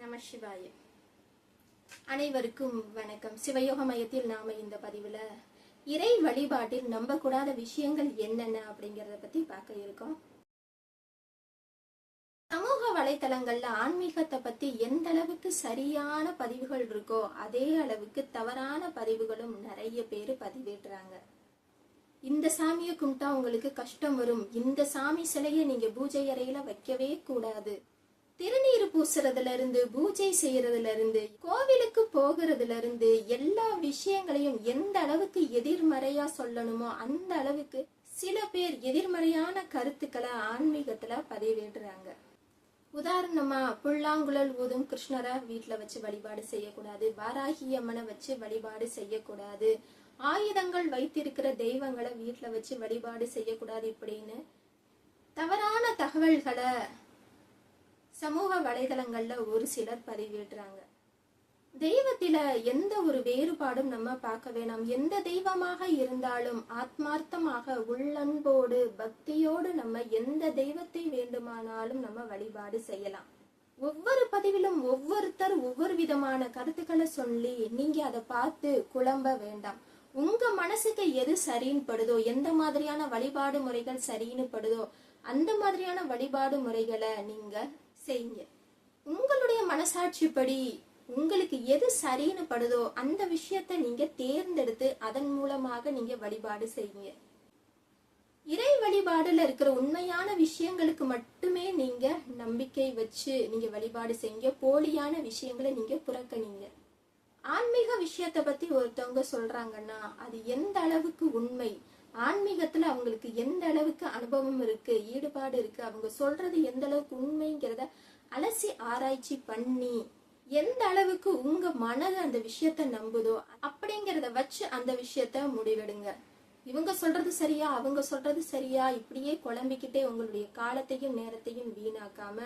நம சிவாய. அனைவருக்கும் வணக்கம். சிவயோக மையத்தில் நாம இந்த பதிவுல இறை வழிபாட்டில் நம்ப கூடாத விஷயங்கள் என்னென்ன அப்படிங்கறத பத்தி பார்க்க இருக்கோம். சமூக வலைத்தளங்கள்ல ஆன்மீகத்தை பத்தி எந்த அளவுக்கு சரியான பதிவுகள் இருக்கோ அதே அளவுக்கு தவறான பதிவுகளும் நிறைய பேரு பதிவிடுறாங்க. இந்த சாமியை கும்பிட்டா உங்களுக்கு கஷ்டம் வரும், இந்த சாமி சிலையை நீங்க பூஜை அறையில வைக்கவே கூடாது, திருநீர் பூசுறதுல இருந்து பூஜை செய்யறதுல இருந்து கோவிலுக்கு போகிறதுல இருந்து எல்லா விஷயங்களையும் எந்த அளவுக்கு எதிர்மறையா சொல்லணுமோ அந்த அளவுக்கு சில பேர் எதிர்மறையான கருத்துக்களை ஆன்மீகத்துல பதிவிடுறாங்க. உதாரணமா புல்லாங்குழல் ஊதும் கிருஷ்ணரை வீட்டுல வச்சு வழிபாடு செய்யக்கூடாது, வாராகி அம்மனை வச்சு வழிபாடு செய்யக்கூடாது, ஆயுதங்கள் வைத்திருக்கிற தெய்வங்களை வீட்டுல வச்சு வழிபாடு செய்யக்கூடாது இப்படின்னு தவறான தகவல்களை சமூக வலைதளங்கள்ல ஒரு சிலர் பதிவிடுறாங்க. தெய்வத்தில எந்த ஒரு வேறுபாடும் நம்ம பார்க்க வேணாம். எந்த தெய்வமாக இருந்தாலும் ஆத்மார்த்தமாக உள்ளன்போடு பக்தியோடு நம்ம எந்த தெய்வத்தை வேண்டுமானாலும் நம்ம வழிபாடு செய்யலாம். ஒவ்வொரு பதிவிலும் ஒவ்வொருத்தர் ஒவ்வொரு விதமான கருத்துக்களை சொல்லி நீங்க அதை பார்த்து குழம்ப வேண்டாம். உங்க மனசுக்கு எது சரின்னு படுதோ, எந்த மாதிரியான வழிபாடு முறைகள் சரின்னு படுதோ அந்த மாதிரியான வழிபாடு முறைகளை நீங்க செய்யுங்க. உங்களுடைய மனசாட்சிப்படி உங்களுக்கு எது சரின்னு படுதோ அந்த விஷயத்தை நீங்க தேர்ந்தெடுத்து அதன் மூலமாக நீங்க வழிபாடு செய்யுங்க. இறை வழிபாடுல இருக்கிற உண்மையான விஷயங்களுக்கு மட்டுமே நீங்க நம்பிக்கை வச்சு நீங்க வழிபாடு செய்யுங்க. போலியான விஷயங்களை நீங்க புறக்கணிங்க. ஆன்மீக விஷயத்தை பத்தி ஒருத்தவங்க சொல்றாங்கன்னா அது எந்த அளவுக்கு உண்மை, ஆன்மீகத்துல அவங்களுக்கு எந்த அளவுக்கு அனுபவம் இருக்கு, ஈடுபாடு இருக்கு, அவங்க சொல்றது எந்த அளவுக்கு உண்மைங்கிறத அலசி ஆராய்ச்சி பண்ணி எந்த அளவுக்கு உங்க மனது அந்த விஷயத்த நம்புதோ அப்படிங்கறத வச்சு அந்த விஷயத்த முடிவெடுங்க. இவங்க சொல்றது சரியா அவங்க சொல்றது சரியா இப்படியே குழம்பிக்கிட்டே உங்களுடைய காலத்தையும் நேரத்தையும் வீணாக்காம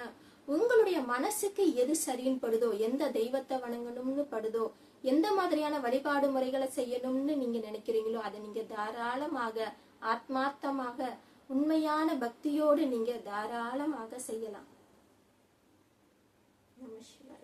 உங்களுடைய மனசுக்கு எது சரின்னு படுதோ, எந்த தெய்வத்தை வணங்கணும்னு படுதோ, எந்த மாதிரியான வழிபாடு முறைகளை செய்யணும்னு நீங்க நினைக்கிறீங்களோ அதை நீங்க தாராளமாக ஆத்மார்த்தமாக உண்மையான பக்தியோடு நீங்க தாராளமாக செய்யலாம். நம சிவாய.